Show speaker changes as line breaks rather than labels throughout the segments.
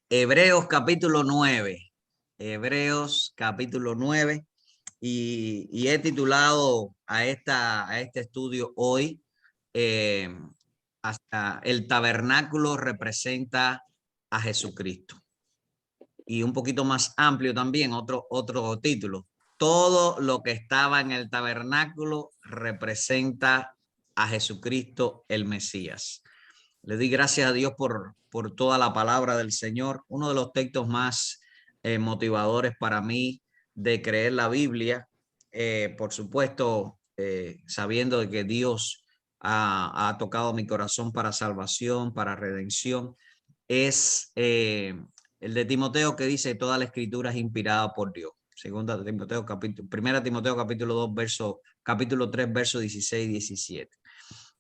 Hebreos capítulo 9. Hebreos capítulo 9. Y he titulado a este estudio hoy, eh, hasta el tabernáculo representa a Jesucristo. Y un poquito más amplio también, otro título. Todo lo que estaba en el tabernáculo representa a Jesucristo el Mesías. Le di gracias a Dios por toda la palabra del Señor. Uno de los textos más motivadores para mí de creer la Biblia, por supuesto, sabiendo de que Dios ha tocado mi corazón para salvación, para redención, es el de Timoteo, que dice: toda la escritura es inspirada por Dios. Primera Timoteo capítulo 2, capítulo 3, verso 16 y 17.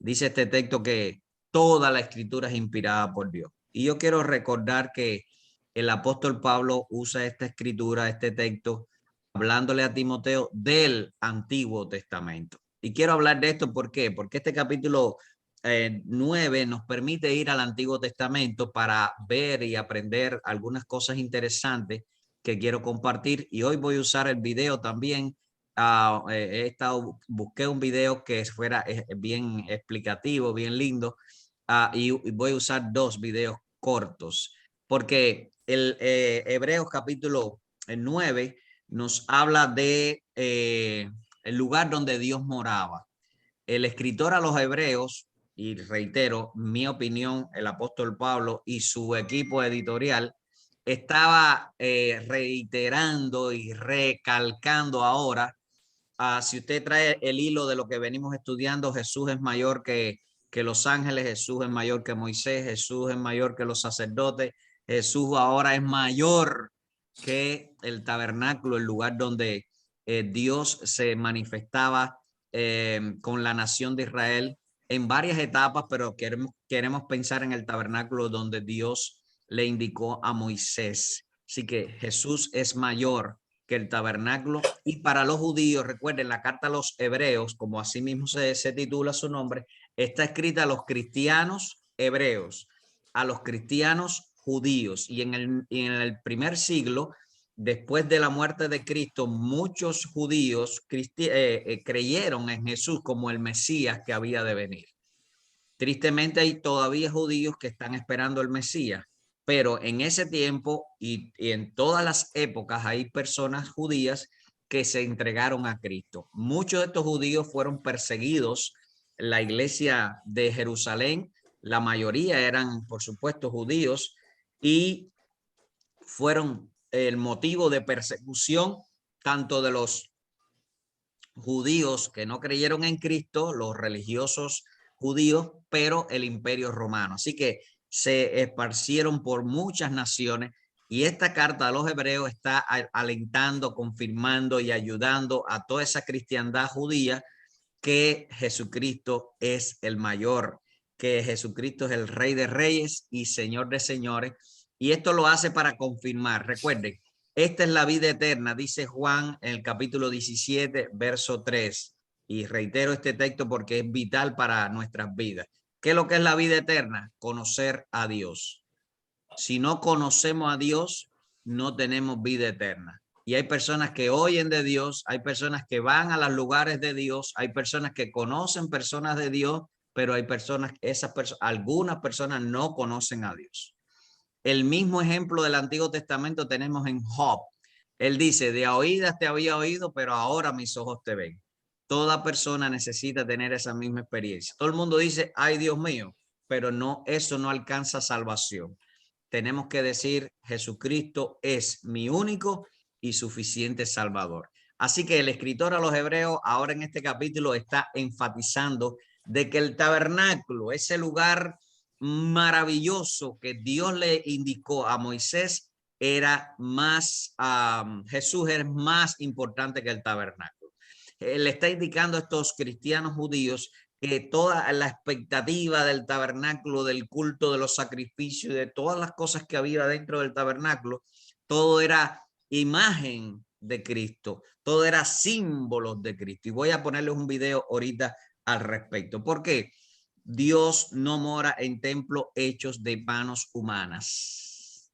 Dice este texto que toda la escritura es inspirada por Dios. Y yo quiero recordar que el apóstol Pablo usa esta escritura, este texto, hablándole a Timoteo del Antiguo Testamento. Y quiero hablar de esto, ¿por qué? Porque este capítulo 9 nos permite ir al Antiguo Testamento para ver y aprender algunas cosas interesantes que quiero compartir. Y hoy voy a usar el video también. Busqué un video que fuera bien explicativo, bien lindo, y voy a usar dos videos cortos, porque el Hebreos capítulo 9 nos habla de el lugar donde Dios moraba. El escritor a los Hebreos, y reitero mi opinión, el apóstol Pablo y su equipo editorial, estaba reiterando y recalcando ahora. Si usted trae el hilo de lo que venimos estudiando, Jesús es mayor que los ángeles, Jesús es mayor que Moisés, Jesús es mayor que los sacerdotes, Jesús ahora es mayor que el tabernáculo, el lugar donde Dios se manifestaba con la nación de Israel en varias etapas, pero queremos pensar en el tabernáculo donde Dios le indicó a Moisés. Así que Jesús es mayor que el tabernáculo. Y para los judíos, recuerden, la carta a los Hebreos, como así mismo se titula su nombre, está escrita a los cristianos hebreos, a los cristianos judíos. Y en el primer siglo, después de la muerte de Cristo, muchos judíos creyeron en Jesús como el Mesías que había de venir. Tristemente hay todavía judíos que están esperando el Mesías, pero en ese tiempo y en todas las épocas hay personas judías que se entregaron a Cristo. Muchos de estos judíos fueron perseguidos en la iglesia de Jerusalén. La mayoría eran, por supuesto, judíos, y fueron el motivo de persecución tanto de los judíos que no creyeron en Cristo, los religiosos judíos, pero el imperio romano. Así que se esparcieron por muchas naciones, y esta carta a los hebreos está alentando, confirmando y ayudando a toda esa cristiandad judía que Jesucristo es el mayor, que Jesucristo es el Rey de Reyes y Señor de Señores. Y esto lo hace para confirmar. Recuerden, esta es la vida eterna, dice Juan en el capítulo 17, verso 3. Y reitero este texto porque es vital para nuestras vidas. ¿Qué es lo que es la vida eterna? Conocer a Dios. Si no conocemos a Dios, no tenemos vida eterna. Y hay personas que oyen de Dios, hay personas que van a los lugares de Dios, hay personas que conocen personas de Dios, pero hay personas, algunas personas no conocen a Dios. El mismo ejemplo del Antiguo Testamento tenemos en Job. Él dice: de oídas te había oído, pero ahora mis ojos te ven. Toda persona necesita tener esa misma experiencia. Todo el mundo dice: ay, Dios mío, pero no, eso no alcanza salvación. Tenemos que decir: Jesucristo es mi único y suficiente Salvador. Así que el escritor a los Hebreos ahora en este capítulo está enfatizando de que el tabernáculo, ese lugar maravilloso que Dios le indicó a Moisés, era más, Jesús es más importante que el tabernáculo. Le está indicando a estos cristianos judíos que toda la expectativa del tabernáculo, del culto, de los sacrificios, de todas las cosas que había dentro del tabernáculo, todo era imagen de Cristo, todo era símbolos de Cristo. Y voy a ponerles un video ahorita al respecto. ¿Por qué? Dios no mora en templos hechos de manos humanas.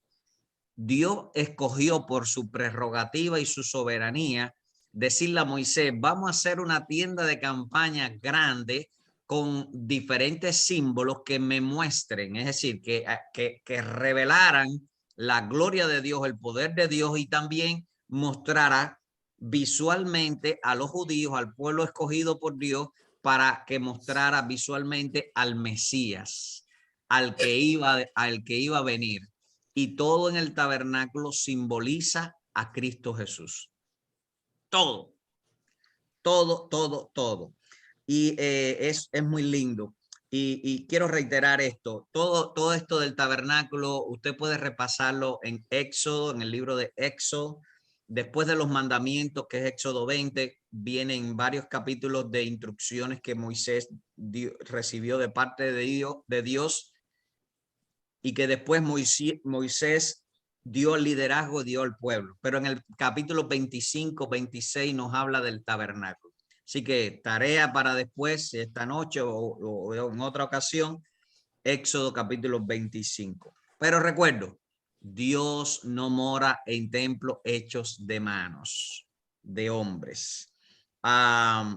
Dios escogió por su prerrogativa y su soberanía decirle a Moisés, vamos a hacer una tienda de campaña grande con diferentes símbolos que me muestren, es decir, que revelaran la gloria de Dios, el poder de Dios, y también mostrara visualmente a los judíos, al pueblo escogido por Dios, para que mostrara visualmente al Mesías, al que iba a venir. Y todo en el tabernáculo simboliza a Cristo Jesús. Todo, todo, todo, todo. Y es muy lindo. Y quiero reiterar esto, todo esto del tabernáculo, usted puede repasarlo en Éxodo, en el libro de Éxodo. Después de los mandamientos, que es Éxodo 20, vienen varios capítulos de instrucciones que Moisés recibió de parte de Dios, y que después Moisés dio el liderazgo, dio al pueblo. Pero en el capítulo 25, 26 nos habla del tabernáculo. Así que tarea para después, esta noche o en otra ocasión, Éxodo capítulo 25. Pero recuerdo, Dios no mora en templos hechos de manos, de hombres.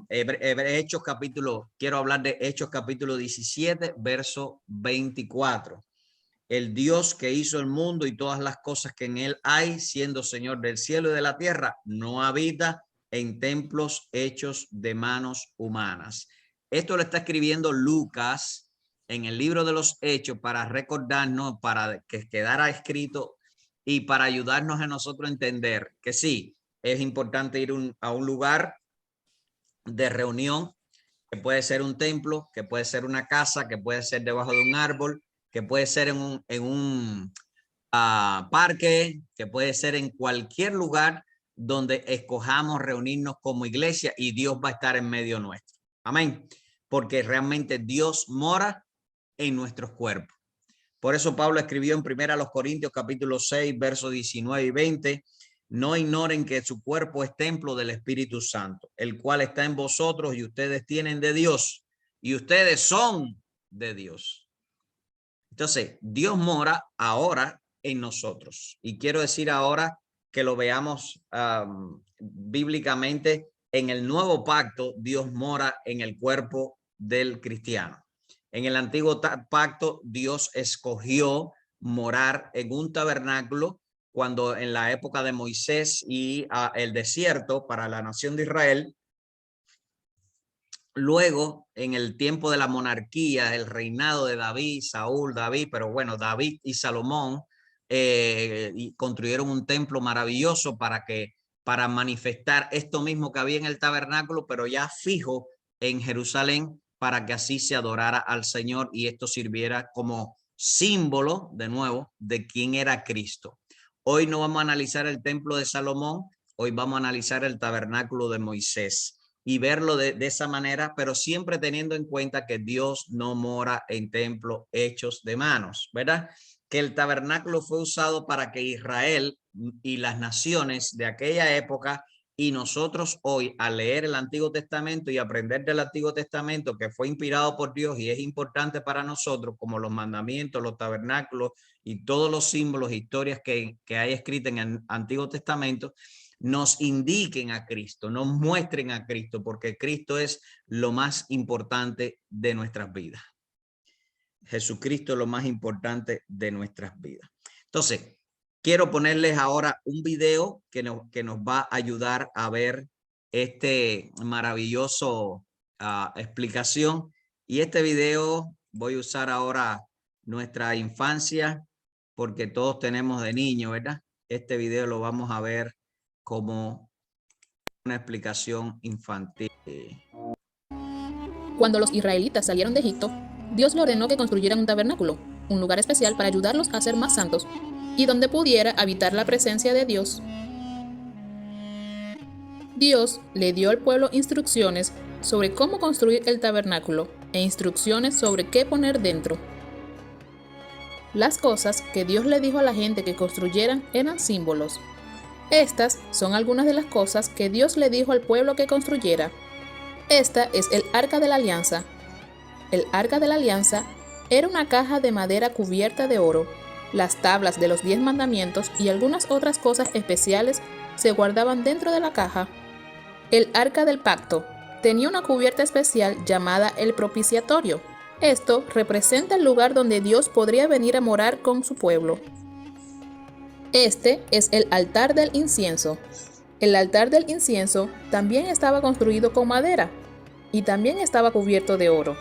Hechos capítulo, quiero hablar de Hechos capítulo 17, verso 24. El Dios que hizo el mundo y todas las cosas que en él hay, siendo Señor del cielo y de la tierra, no habita en templos hechos de manos humanas. Esto lo está escribiendo Lucas en el libro de los Hechos para recordarnos, para que quedara escrito y para ayudarnos a nosotros a entender que sí, es importante ir a un lugar de reunión, que puede ser un templo, que puede ser una casa, que puede ser debajo de un árbol, que puede ser en un parque, que puede ser en cualquier lugar donde escojamos reunirnos como iglesia, y Dios va a estar en medio nuestro. Amén. Porque realmente Dios mora en nuestros cuerpos. Por eso Pablo escribió en 1 Corintios capítulo 6, versos 19 y 20, no ignoren que su cuerpo es templo del Espíritu Santo, el cual está en vosotros y ustedes tienen de Dios, y ustedes son de Dios. Entonces, Dios mora ahora en nosotros. Y quiero decir ahora que lo veamos bíblicamente. En el nuevo pacto, Dios mora en el cuerpo del cristiano. En el antiguo pacto, Dios escogió morar en un tabernáculo cuando en la época de Moisés y el desierto para la nación de Israel. Luego, en el tiempo de la monarquía, el reinado de David, Saúl, David, pero bueno, David y Salomón y construyeron un templo maravilloso para manifestar esto mismo que había en el tabernáculo, pero ya fijo en Jerusalén, para que así se adorara al Señor y esto sirviera como símbolo, de nuevo, de quién era Cristo. Hoy no vamos a analizar el templo de Salomón, hoy vamos a analizar el tabernáculo de Moisés y verlo de esa manera, pero siempre teniendo en cuenta que Dios no mora en templos hechos de manos, ¿verdad? Que el tabernáculo fue usado para que Israel y las naciones de aquella época y nosotros hoy, al leer el Antiguo Testamento y aprender del Antiguo Testamento, que fue inspirado por Dios y es importante para nosotros, como los mandamientos, los tabernáculos y todos los símbolos, historias que hay escritas en el Antiguo Testamento, nos indiquen a Cristo, nos muestren a Cristo, porque Cristo es lo más importante de nuestras vidas. Jesucristo es lo más importante de nuestras vidas. Entonces, quiero ponerles ahora un video que nos va a ayudar a ver este maravilloso explicación. Y este video voy a usar ahora nuestra infancia, porque todos tenemos de niño, ¿verdad? Este video lo vamos a ver como una explicación infantil.
Cuando los israelitas salieron de Egipto, Dios le ordenó que construyeran un tabernáculo, un lugar especial para ayudarlos a ser más santos, y donde pudiera habitar la presencia de Dios. Dios le dio al pueblo instrucciones sobre cómo construir el tabernáculo e instrucciones sobre qué poner dentro. Las cosas que Dios le dijo a la gente que construyeran eran símbolos. Estas son algunas de las cosas que Dios le dijo al pueblo que construyera. Esta es el Arca de la Alianza. El Arca de la Alianza era una caja de madera cubierta de oro, Las tablas de los 10 mandamientos y algunas otras cosas especiales se guardaban dentro de la caja. El arca del pacto tenía una cubierta especial llamada el propiciatorio. Esto representa el lugar donde Dios podría venir a morar con su pueblo. Este es el altar del incienso. El altar del incienso también estaba construido con madera y también estaba cubierto de oro.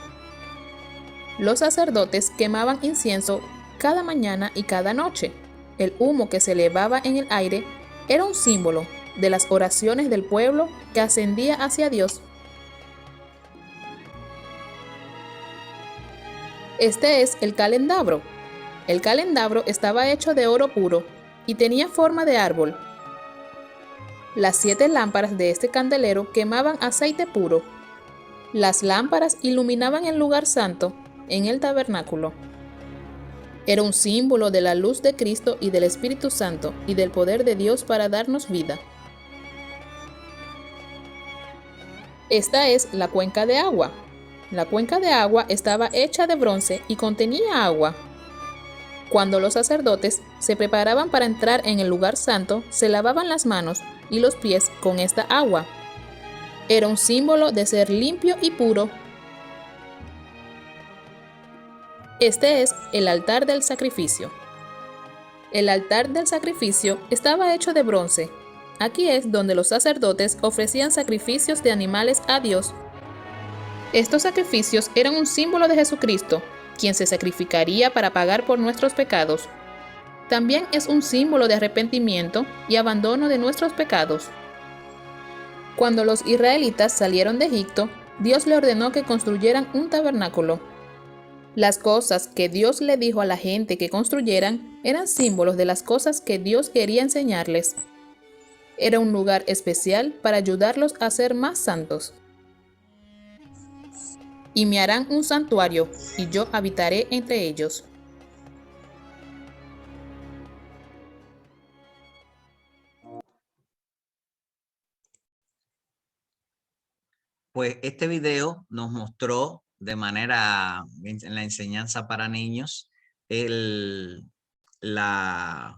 Los sacerdotes quemaban incienso cada mañana y cada noche. El humo que se elevaba en el aire era un símbolo de las oraciones del pueblo que ascendía hacia Dios. Este es el candelabro. El candelabro estaba hecho de oro puro y tenía forma de árbol. Las 7 lámparas de este candelero quemaban aceite puro. Las lámparas iluminaban el lugar santo en el tabernáculo. Era un símbolo de la luz de Cristo y del Espíritu Santo y del poder de Dios para darnos vida. Esta es la cuenca de agua. La cuenca de agua estaba hecha de bronce y contenía agua. Cuando los sacerdotes se preparaban para entrar en el lugar santo, se lavaban las manos y los pies con esta agua. Era un símbolo de ser limpio y puro. Este es el altar del sacrificio. El altar del sacrificio estaba hecho de bronce. Aquí es donde los sacerdotes ofrecían sacrificios de animales a Dios. Estos sacrificios eran un símbolo de Jesucristo, quien se sacrificaría para pagar por nuestros pecados. También es un símbolo de arrepentimiento y abandono de nuestros pecados. Cuando los israelitas salieron de Egipto, Dios le ordenó que construyeran un tabernáculo. Las cosas que Dios le dijo a la gente que construyeran eran símbolos de las cosas que Dios quería enseñarles. Era un lugar especial para ayudarlos a ser más santos. Y me harán un santuario, y yo habitaré entre ellos.
Pues este video nos mostró de manera en la enseñanza para niños las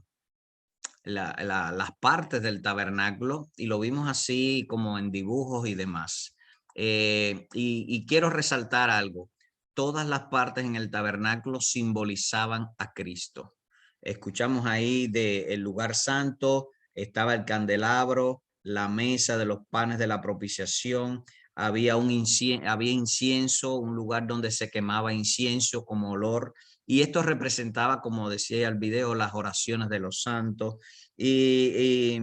partes del tabernáculo, y lo vimos así como en dibujos y demás. Y quiero resaltar algo. Todas las partes en el tabernáculo simbolizaban a Cristo. Escuchamos ahí del lugar santo, estaba el candelabro, la mesa de los panes de la propiciación, había incienso, un lugar donde se quemaba incienso como olor, y esto representaba, como decía el video, las oraciones de los santos, y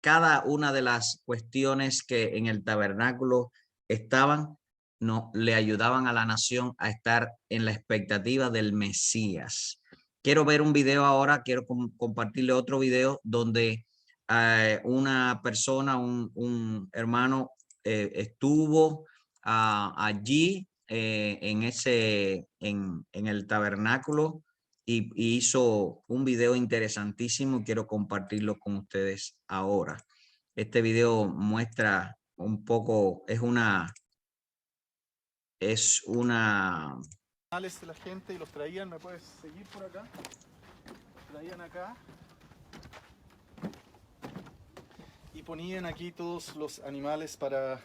cada una de las cuestiones que en el tabernáculo estaban, no le ayudaban a la nación a estar en la expectativa del Mesías. Quiero ver un video ahora, quiero compartirle otro video donde una persona, un hermano, estuvo allí en el tabernáculo y hizo un video interesantísimo. Quiero compartirlo con ustedes ahora. Este video muestra un poco, es una
de la gente y los traían. ¿Me puedes seguir por acá? Traían acá y ponían aquí todos los animales para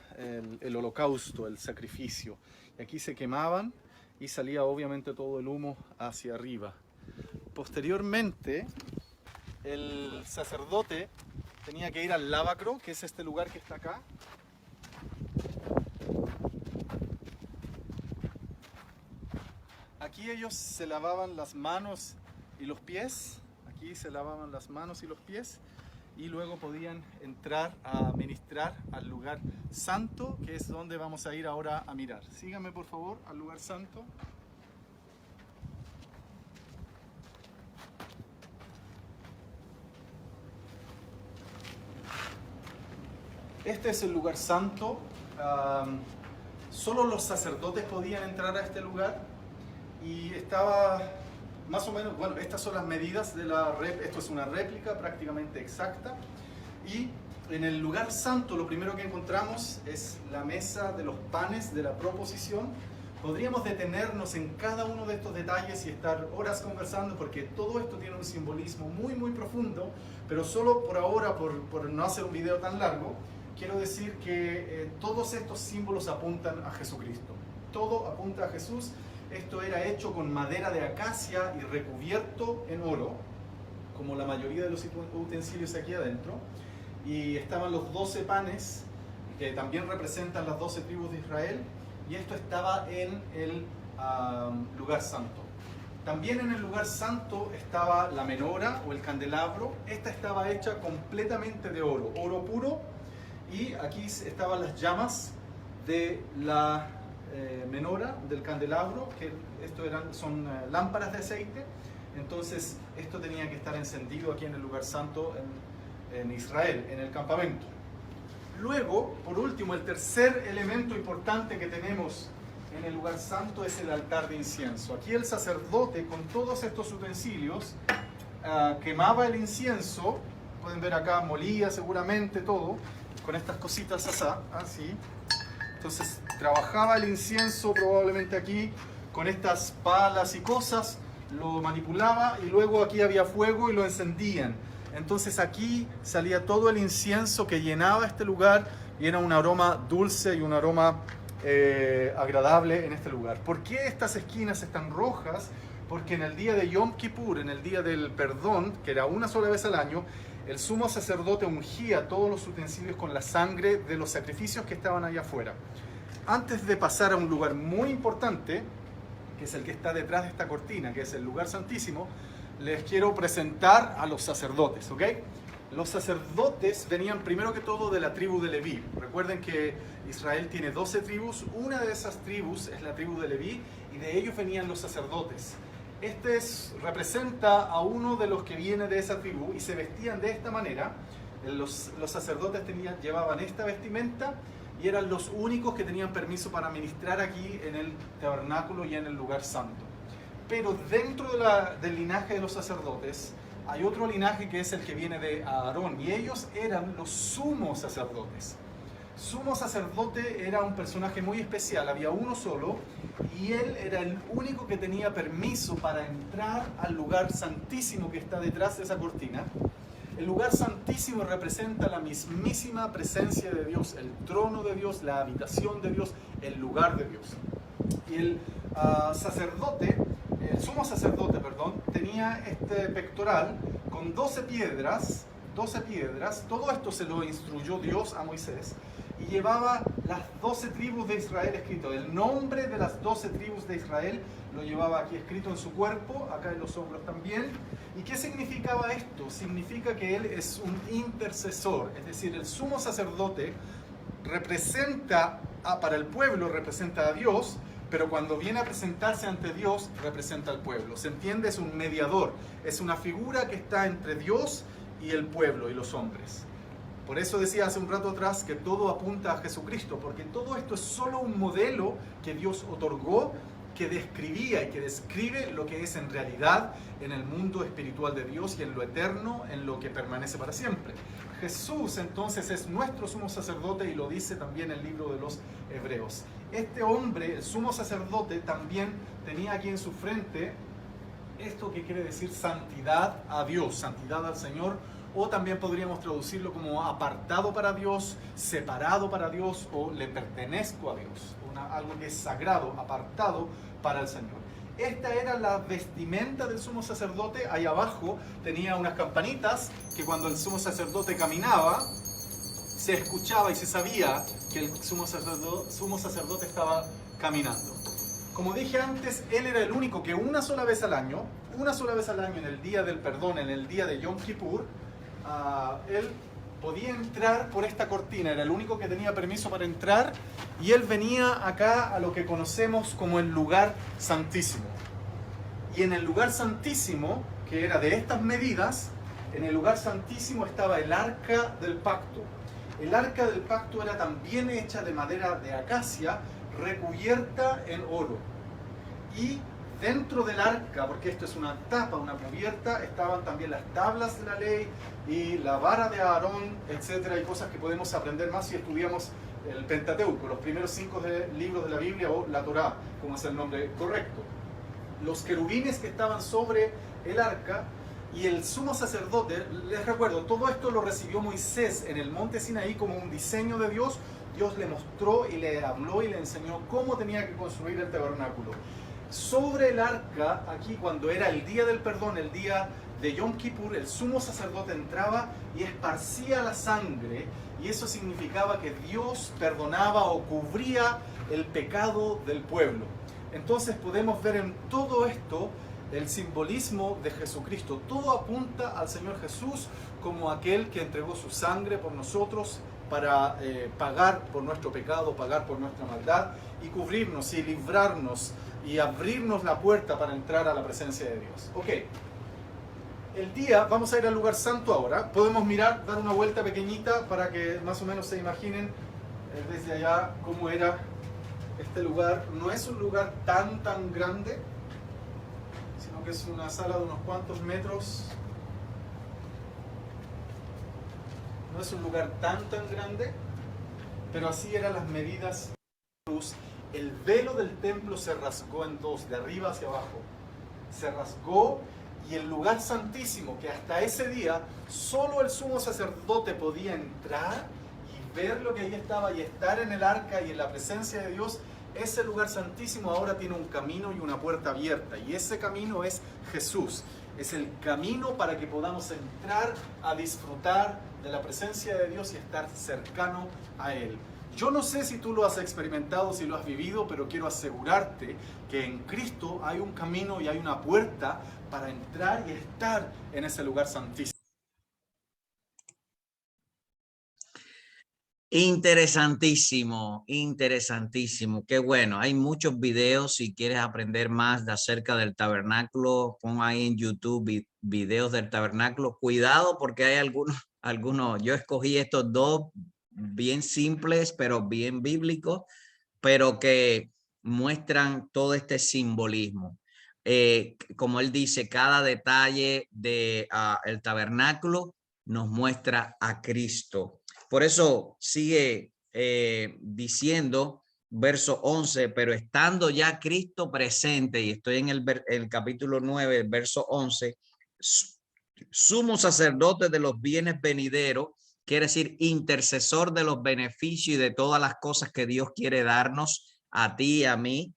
el holocausto, el sacrificio. Y aquí se quemaban y salía obviamente todo el humo hacia arriba. Posteriormente, el sacerdote tenía que ir al lavacro, que es este lugar que está acá. Aquí ellos se lavaban las manos y los pies. Aquí se lavaban las manos y los pies. Y luego podían entrar a ministrar al lugar santo, que es donde vamos a ir ahora a mirar. Síganme por favor al lugar santo. Este es el lugar santo. Solo los sacerdotes podían entrar a este lugar y estaba más o menos, bueno, estas son las medidas de esto es una réplica prácticamente exacta. Y en el lugar santo lo primero que encontramos es la mesa de los panes de la proposición, Podríamos detenernos en cada uno de estos detalles y estar horas conversando, porque todo esto tiene un simbolismo muy, muy profundo, pero solo por ahora, por no hacer un video tan largo, quiero decir que todos estos símbolos apuntan a Jesucristo. Todo apunta a Jesús. Esto era hecho con madera de acacia y recubierto en oro, como la mayoría de los utensilios aquí adentro. Y estaban los 12 panes, que también representan las 12 tribus de Israel. Y esto estaba en el lugar santo. También en el lugar santo estaba la menora o el candelabro. Esta estaba hecha completamente de oro, oro puro. Y aquí estaban las llamas de la menora, del candelabro, que son lámparas de aceite. Entonces esto tenía que estar encendido aquí en el lugar santo en Israel, en el campamento. Luego, por último, el tercer elemento importante que tenemos en el lugar santo es el altar de incienso. Aquí el sacerdote, con todos estos utensilios, quemaba el incienso. Pueden ver acá, molía seguramente todo, con estas cositas así. Entonces, trabajaba el incienso probablemente aquí, con estas palas y cosas, lo manipulaba y luego aquí había fuego y lo encendían. Entonces aquí salía todo el incienso que llenaba este lugar y era un aroma dulce y un aroma agradable en este lugar. ¿Por qué estas esquinas están rojas? Porque en el día de Yom Kippur, en el día del perdón, que era una sola vez al año, el sumo sacerdote ungía todos los utensilios con la sangre de los sacrificios que estaban allá afuera. Antes de pasar a un lugar muy importante, que es el que está detrás de esta cortina, que es el lugar santísimo, les quiero presentar a los sacerdotes, ¿ok? Los sacerdotes venían primero que todo de la tribu de Leví. Recuerden que Israel tiene 12 tribus, una de esas tribus es la tribu de Leví y de ellos venían los sacerdotes. Representa a uno de los que viene de esa tribu y se vestían de esta manera. Los sacerdotes llevaban esta vestimenta y eran los únicos que tenían permiso para ministrar aquí en el tabernáculo y en el lugar santo. Pero dentro del linaje de los sacerdotes hay otro linaje que es el que viene de Aarón y ellos eran los sumos sacerdotes. Sumo sacerdote era un personaje muy especial, había uno solo y él era el único que tenía permiso para entrar al lugar santísimo que está detrás de esa cortina. El lugar santísimo representa la mismísima presencia de Dios, el trono de Dios, la habitación de Dios, el lugar de Dios. Y el sumo sacerdote, tenía este pectoral con 12 piedras, todo esto se lo instruyó Dios a Moisés, y llevaba las 12 tribus de Israel escrito. El nombre de las 12 tribus de Israel lo llevaba aquí escrito en su cuerpo, acá en los hombros también. ¿Y qué significaba esto? Significa que él es un intercesor, es decir, el sumo sacerdote representa para el pueblo, representa a Dios, pero cuando viene a presentarse ante Dios, representa al pueblo. ¿Se entiende? Es un mediador, es una figura que está entre Dios y el pueblo y los hombres. Por eso decía hace un rato atrás que todo apunta a Jesucristo, porque todo esto es solo un modelo que Dios otorgó, que describía y que describe lo que es en realidad en el mundo espiritual de Dios y en lo eterno, en lo que permanece para siempre. Jesús entonces es nuestro sumo sacerdote y lo dice también el libro de los Hebreos. Este hombre, el sumo sacerdote, también tenía aquí en su frente esto que quiere decir santidad a Dios, santidad al Señor, o también podríamos traducirlo como apartado para Dios, separado para Dios o le pertenezco a Dios, algo que es sagrado, apartado para el Señor. Esta era la vestimenta del sumo sacerdote. Ahí abajo tenía unas campanitas que cuando el sumo sacerdote caminaba se escuchaba y se sabía que el sumo sacerdote estaba caminando. Como dije antes, él era el único que una sola vez al año en el día del perdón, en el día de Yom Kippur, él podía entrar por esta cortina, era el único que tenía permiso para entrar, y él venía acá a lo que conocemos como el lugar santísimo. Y en el lugar santísimo, que era de estas medidas, en el lugar santísimo estaba el arca del pacto. El arca del pacto era también hecha de madera de acacia, recubierta en oro. Y dentro del arca, porque esto es una tapa, una cubierta, estaban también las tablas de la ley y la vara de Aarón, etcétera, y cosas que podemos aprender más si estudiamos el Pentateuco, los primeros 5 libros de la Biblia, o la Torá, como es el nombre correcto. Los querubines que estaban sobre el arca y el sumo sacerdote, les recuerdo, todo esto lo recibió Moisés en el monte Sinaí como un diseño de Dios. Dios le mostró y le habló y le enseñó cómo tenía que construir el tabernáculo. Sobre el arca, aquí cuando era el día del perdón, el día de Yom Kippur, el sumo sacerdote entraba y esparcía la sangre, y eso significaba que Dios perdonaba o cubría el pecado del pueblo. Entonces podemos ver en todo esto el simbolismo de Jesucristo. Todo apunta al Señor Jesús como aquel que entregó su sangre por nosotros para pagar por nuestro pecado, pagar por nuestra maldad y cubrirnos y librarnos y abrirnos la puerta para entrar a la presencia de Dios. Ok, el día, vamos a ir al lugar santo ahora. Podemos mirar, dar una vuelta pequeñita para que más o menos se imaginen desde allá cómo era este lugar. No es un lugar tan grande, sino que es una sala de unos cuantos metros. No es un lugar tan grande, pero así eran las medidas de luz. El velo del templo se rasgó en dos, de arriba hacia abajo. Se rasgó, y el lugar santísimo, que hasta ese día solo el sumo sacerdote podía entrar y ver lo que ahí estaba y estar en el arca y en la presencia de Dios, ese lugar santísimo ahora tiene un camino y una puerta abierta, y ese camino es Jesús. Es el camino para que podamos entrar a disfrutar de la presencia de Dios y estar cercano a Él. Yo no sé si tú lo has experimentado, si lo has vivido, pero quiero asegurarte que en Cristo hay un camino y hay una puerta para entrar y estar en ese lugar santísimo.
Interesantísimo, interesantísimo. Qué bueno. Hay muchos videos. Si quieres aprender más acerca del tabernáculo, pon ahí en YouTube videos del tabernáculo. Cuidado, porque hay algunos. Yo escogí estos dos bien simples, pero bien bíblicos, pero que muestran todo este simbolismo. Como él dice, cada detalle de el tabernáculo nos muestra a Cristo. Por eso sigue diciendo, verso 11, pero estando ya Cristo presente, y estoy en el capítulo 9, verso 11, sumo sacerdote de los bienes venideros, quiere decir intercesor de los beneficios y de todas las cosas que Dios quiere darnos a ti y a mí,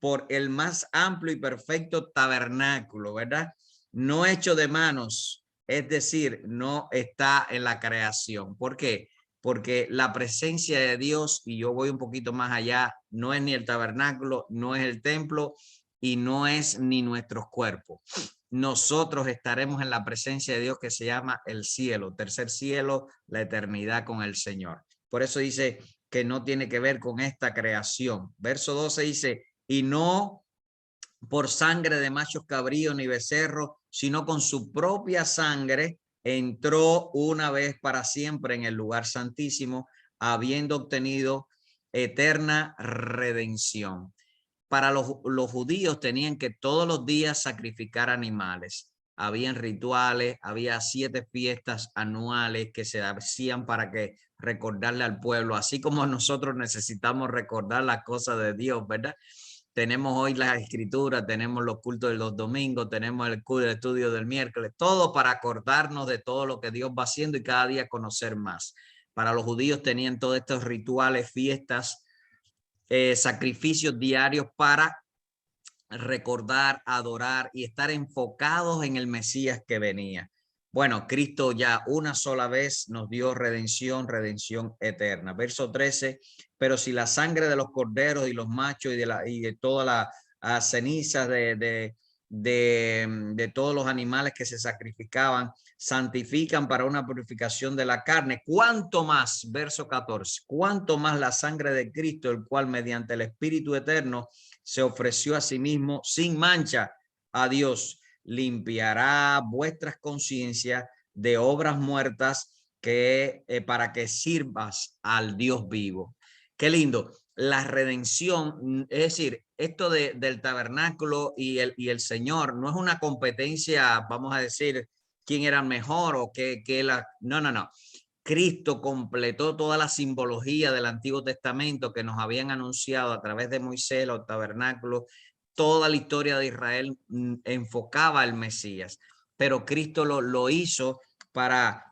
por el más amplio y perfecto tabernáculo, ¿verdad? No hecho de manos, es decir, no está en la creación. ¿Por qué? Porque la presencia de Dios, y yo voy un poquito más allá, no es ni el tabernáculo, no es el templo y no es ni nuestros cuerpos. Nosotros estaremos en la presencia de Dios, que se llama el cielo, tercer cielo, la eternidad con el Señor. Por eso dice que no tiene que ver con esta creación. Verso 12 dice, y no por sangre de machos cabríos ni becerros, sino con su propia sangre entró una vez para siempre en el lugar santísimo, habiendo obtenido eterna redención. Para los judíos tenían que todos los días sacrificar animales. Habían rituales, había 7 fiestas anuales que se hacían para que recordarle al pueblo, así como nosotros necesitamos recordar las cosas de Dios, ¿verdad? Tenemos hoy la escritura, tenemos los cultos de los domingos, tenemos el culto de estudio del miércoles, todo para acordarnos de todo lo que Dios va haciendo y cada día conocer más. Para los judíos tenían todos estos rituales, fiestas, sacrificios diarios para recordar, adorar y estar enfocados en el Mesías que venía. Bueno, Cristo ya una sola vez nos dio redención, redención eterna. Verso 13, pero si la sangre de los corderos y los machos y de todas las cenizas de todos los animales que se sacrificaban santifican para una purificación de la carne, cuánto más, verso 14, cuánto más la sangre de Cristo, el cual mediante el Espíritu eterno se ofreció a sí mismo sin mancha a Dios, limpiará vuestras conciencias de obras muertas para que sirvas al Dios vivo. Qué lindo. La redención, es decir, esto del tabernáculo y el Señor no es una competencia, vamos a decir, quién era mejor o no. Cristo completó toda la simbología del Antiguo Testamento que nos habían anunciado a través de Moisés, los tabernáculos. Toda la historia de Israel enfocaba al Mesías, pero Cristo lo hizo para,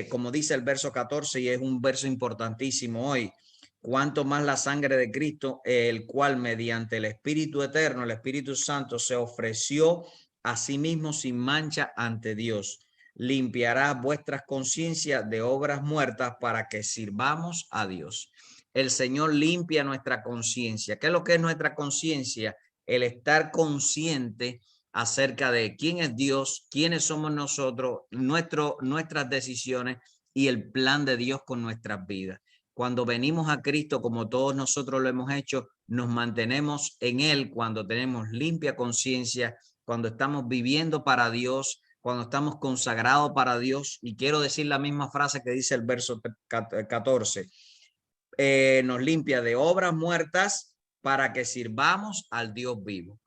como dice el verso 14, y es un verso importantísimo hoy, cuanto más la sangre de Cristo, el cual mediante el Espíritu Eterno, el Espíritu Santo, se ofreció a sí mismo sin mancha ante Dios, limpiará vuestras conciencias de obras muertas para que sirvamos a Dios. El Señor limpia nuestra conciencia. ¿Qué es lo que es nuestra conciencia? El estar consciente acerca de quién es Dios, quiénes somos nosotros, nuestras decisiones y el plan de Dios con nuestras vidas. Cuando venimos a Cristo, como todos nosotros lo hemos hecho, nos mantenemos en Él cuando tenemos limpia conciencia, cuando estamos viviendo para Dios, cuando estamos consagrados para Dios. Y quiero decir la misma frase que dice el verso 14. Nos limpia de obras muertas para que sirvamos al Dios vivo.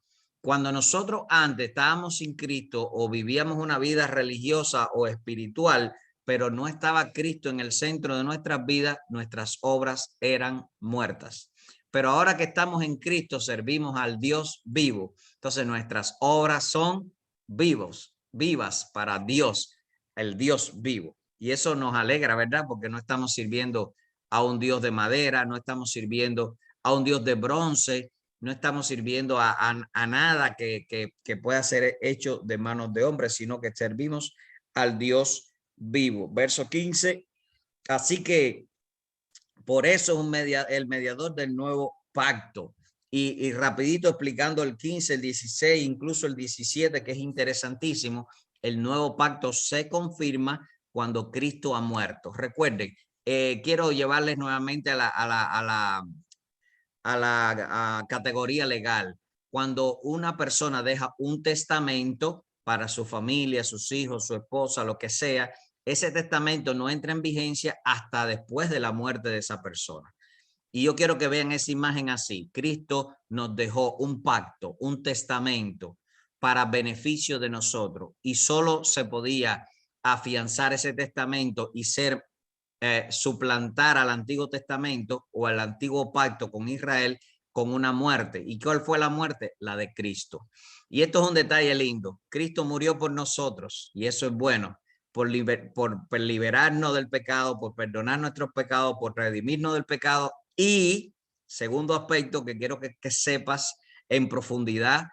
Cuando nosotros antes estábamos sin Cristo o vivíamos una vida religiosa o espiritual, pero no estaba Cristo en el centro de nuestras vidas, nuestras obras eran muertas. Pero ahora que estamos en Cristo, servimos al Dios vivo. Entonces nuestras obras son vivas para Dios, el Dios vivo. Y eso nos alegra, ¿verdad? Porque no estamos sirviendo a un Dios de madera, no estamos sirviendo a un Dios de bronce, no estamos sirviendo a nada que pueda ser hecho de manos de hombres, sino que servimos al Dios vivo. Verso 15. Así que por eso es el mediador del nuevo pacto. Y rapidito explicando el 15, el 16, incluso el 17, que es interesantísimo, el nuevo pacto se confirma cuando Cristo ha muerto. Recuerden, quiero llevarles nuevamente a la categoría legal. Cuando una persona deja un testamento para su familia, sus hijos, su esposa, lo que sea, ese testamento no entra en vigencia hasta después de la muerte de esa persona. Y yo quiero que vean esa imagen así. Cristo nos dejó un pacto, un testamento para beneficio de nosotros, y solo se podía afianzar ese testamento y ser suplantar al Antiguo Testamento o al Antiguo Pacto con Israel con una muerte. ¿Y cuál fue la muerte? La de Cristo. Y esto es un detalle lindo. Cristo murió por nosotros, y eso es bueno, por liberarnos del pecado, por perdonar nuestros pecados, por redimirnos del pecado. Y segundo aspecto que quiero que sepas en profundidad,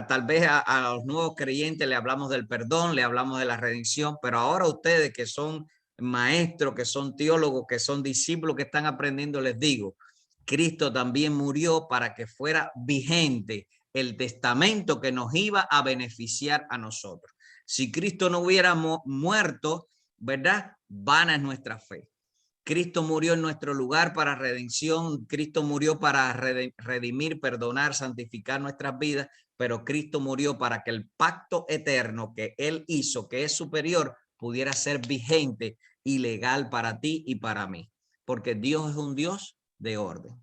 tal vez a los nuevos creyentes le hablamos del perdón, le hablamos de la redención, pero ahora ustedes que son maestros, que son teólogos, que son discípulos que están aprendiendo, les digo, Cristo también murió para que fuera vigente el testamento que nos iba a beneficiar a nosotros. Si Cristo no hubiera muerto, ¿verdad? Vana es nuestra fe. Cristo murió en nuestro lugar para redención. Cristo murió para redimir, perdonar, santificar nuestras vidas, pero Cristo murió para que el pacto eterno que Él hizo, que es superior, pudiera ser vigente y legal para ti y para mí, porque Dios es un Dios de orden.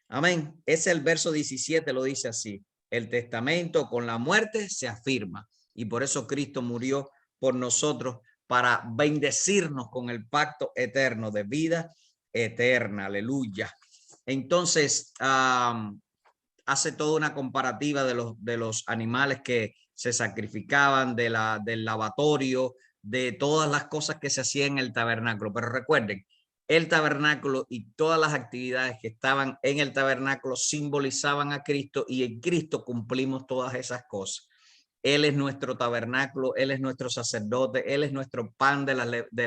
Amén. Es el verso 17, lo dice así: el testamento con la muerte se afirma, y por eso Cristo murió por nosotros, para bendecirnos con el pacto eterno de vida eterna. Aleluya. Entonces, hace toda una comparativa de los animales que se sacrificaban, del lavatorio, de todas las cosas que se hacían en el tabernáculo. Pero recuerden, el tabernáculo y todas las actividades que estaban en el tabernáculo simbolizaban a Cristo, y en Cristo cumplimos todas esas cosas. Él es nuestro tabernáculo, Él es nuestro sacerdote, Él es nuestro pan de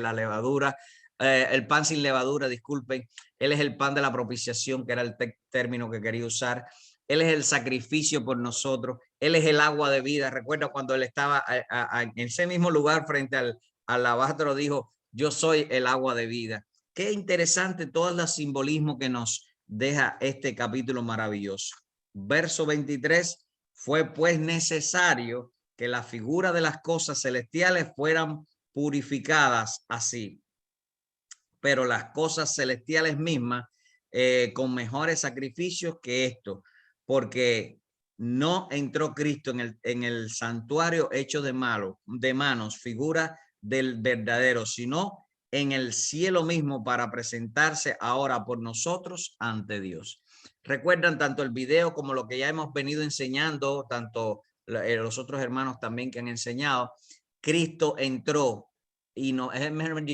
la levadura, el pan sin levadura, disculpen. Él es el pan de la propiciación, que era el término que quería usar. Él es el sacrificio por nosotros. Él es el agua de vida. Recuerda cuando Él estaba en ese mismo lugar frente al alabastro, dijo: yo soy el agua de vida. Qué interesante todo el simbolismo que nos deja este capítulo maravilloso. Verso 23. Fue pues necesario que la figura de las cosas celestiales fueran purificadas así, pero las cosas celestiales mismas con mejores sacrificios que esto, porque no entró Cristo en el santuario hecho de manos, figura del verdadero, sino en el cielo mismo para presentarse ahora por nosotros ante Dios. Recuerdan tanto el video como lo que ya hemos venido enseñando, tanto los otros hermanos también que han enseñado. Cristo entró y no, es mejor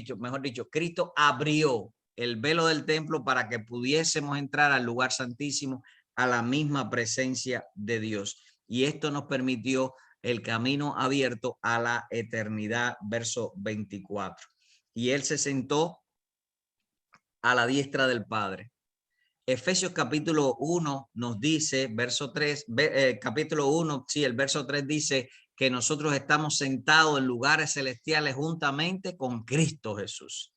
dicho, Cristo abrió el velo del templo para que pudiésemos entrar al lugar santísimo, a la misma presencia de Dios. Y esto nos permitió el camino abierto a la eternidad, verso 24. Y él se sentó a la diestra del Padre. Efesios capítulo 1 nos dice, verso 3, capítulo 1, sí, el verso 3 dice que nosotros estamos sentados en lugares celestiales juntamente con Cristo Jesús.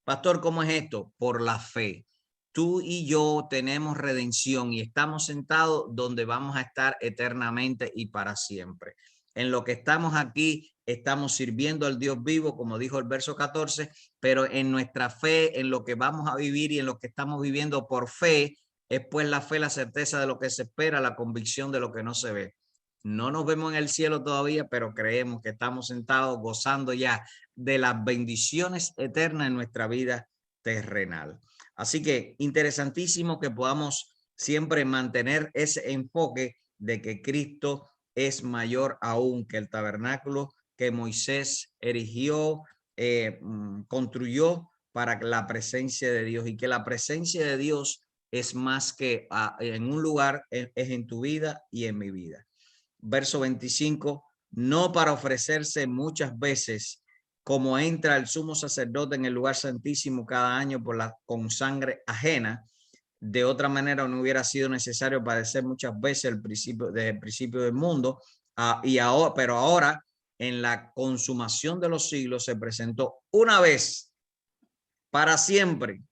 Pastor, ¿cómo es esto? Por la fe. Tú y yo tenemos redención y estamos sentados donde vamos a estar eternamente y para siempre. En lo que estamos aquí, estamos sirviendo al Dios vivo, como dijo el verso 14, pero en nuestra fe, en lo que vamos a vivir y en lo que estamos viviendo por fe, es pues la fe, la certeza de lo que se espera, la convicción de lo que no se ve. No nos vemos en el cielo todavía, pero creemos que estamos sentados gozando ya de las bendiciones eternas en nuestra vida terrenal. Así que interesantísimo que podamos siempre mantener ese enfoque de que Cristo es mayor aún que el tabernáculo que Moisés erigió, construyó para la presencia de Dios, y que la presencia de Dios es más que en un lugar, es en tu vida y en mi vida. Verso 25, no para ofrecerse muchas veces como entra el sumo sacerdote en el lugar santísimo cada año con sangre ajena. De otra manera no hubiera sido necesario padecer muchas veces desde el principio del mundo. Pero ahora, en la consumación de los siglos, se presentó una vez para siempre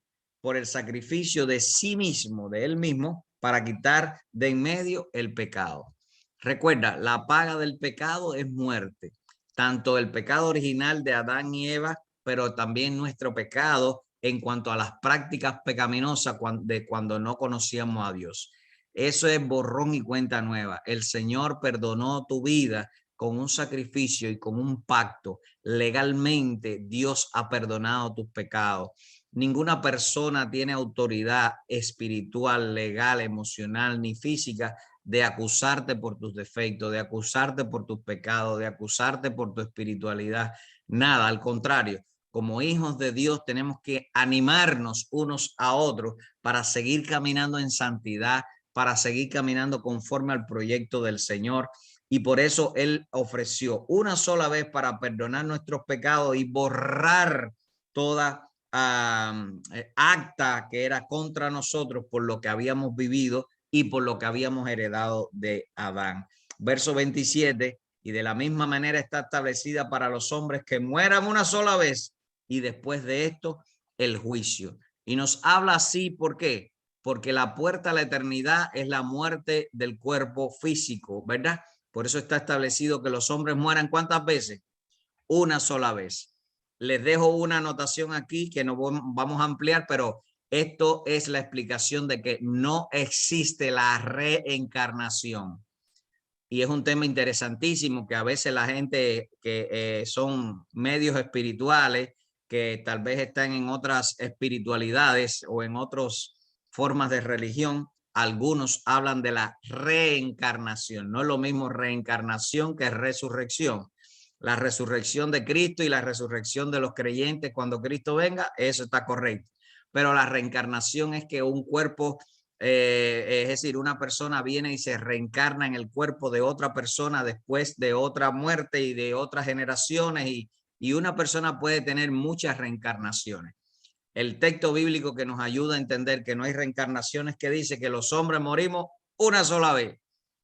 por el sacrificio de sí mismo, de él mismo, para quitar de en medio el pecado. Recuerda, la paga del pecado es muerte, tanto el pecado original de Adán y Eva, pero también nuestro pecado en cuanto a las prácticas pecaminosas de cuando no conocíamos a Dios. Eso es borrón y cuenta nueva. El Señor perdonó tu vida con un sacrificio y con un pacto. Legalmente Dios ha perdonado tus pecados. Ninguna persona tiene autoridad espiritual, legal, emocional ni física de acusarte por tus defectos, de acusarte por tus pecados, de acusarte por tu espiritualidad. Nada, al contrario. Como hijos de Dios tenemos que animarnos unos a otros para seguir caminando en santidad, para seguir caminando conforme al proyecto del Señor. Y por eso Él ofreció una sola vez para perdonar nuestros pecados y borrar toda acta que era contra nosotros por lo que habíamos vivido y por lo que habíamos heredado de Adán. Verso 27, y de la misma manera está establecida para los hombres que mueran una sola vez y después de esto el juicio. Y nos habla así, ¿por qué? Porque la puerta a la eternidad es la muerte del cuerpo físico, ¿verdad? Por eso está establecido que los hombres mueran ¿cuántas veces? Una sola vez. Les dejo una anotación aquí que no vamos a ampliar, pero esto es la explicación de que no existe la reencarnación. Y es un tema interesantísimo que a veces la gente que son medios espirituales, que tal vez están en otras espiritualidades o en otras formas de religión, algunos hablan de la reencarnación. No es lo mismo reencarnación que resurrección. La resurrección de Cristo y la resurrección de los creyentes cuando Cristo venga, eso está correcto. Pero la reencarnación es que un cuerpo, es decir, una persona viene y se reencarna en el cuerpo de otra persona después de otra muerte y de otras generaciones, y una persona puede tener muchas reencarnaciones. El texto bíblico que nos ayuda a entender que no hay reencarnaciones, que dice que los hombres morimos una sola vez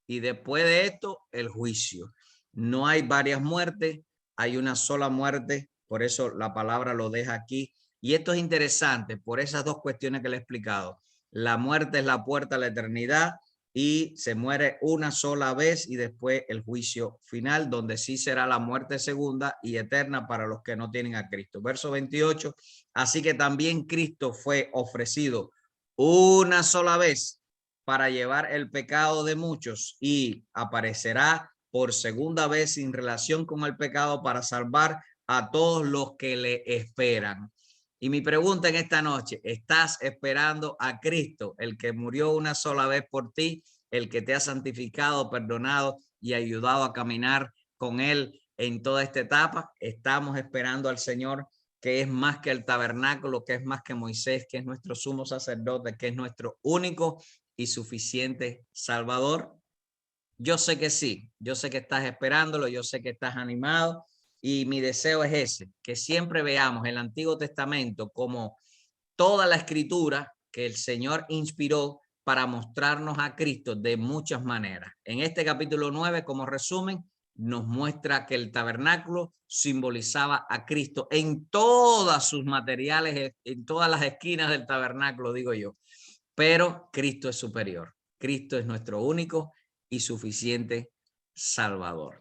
y después de esto el juicio. No hay varias muertes, hay una sola muerte, por eso la palabra lo deja aquí. Y esto es interesante por esas dos cuestiones que le he explicado. La muerte es la puerta a la eternidad y se muere una sola vez y después el juicio final, donde sí será la muerte segunda y eterna para los que no tienen a Cristo. Verso 28, así que también Cristo fue ofrecido una sola vez para llevar el pecado de muchos y aparecerá por segunda vez sin relación con el pecado para salvar a todos los que le esperan. Y mi pregunta en esta noche, ¿estás esperando a Cristo, el que murió una sola vez por ti, el que te ha santificado, perdonado y ayudado a caminar con Él en toda esta etapa? Estamos esperando al Señor, que es más que el tabernáculo, que es más que Moisés, que es nuestro sumo sacerdote, que es nuestro único y suficiente Salvador. Yo sé que sí, yo sé que estás esperándolo, yo sé que estás animado. Y mi deseo es ese, que siempre veamos el Antiguo Testamento como toda la escritura que el Señor inspiró para mostrarnos a Cristo de muchas maneras. En este capítulo 9, como resumen, nos muestra que el tabernáculo simbolizaba a Cristo en todas sus materiales, en todas las esquinas del tabernáculo, digo yo. Pero Cristo es superior. Cristo es nuestro único y suficiente Salvador.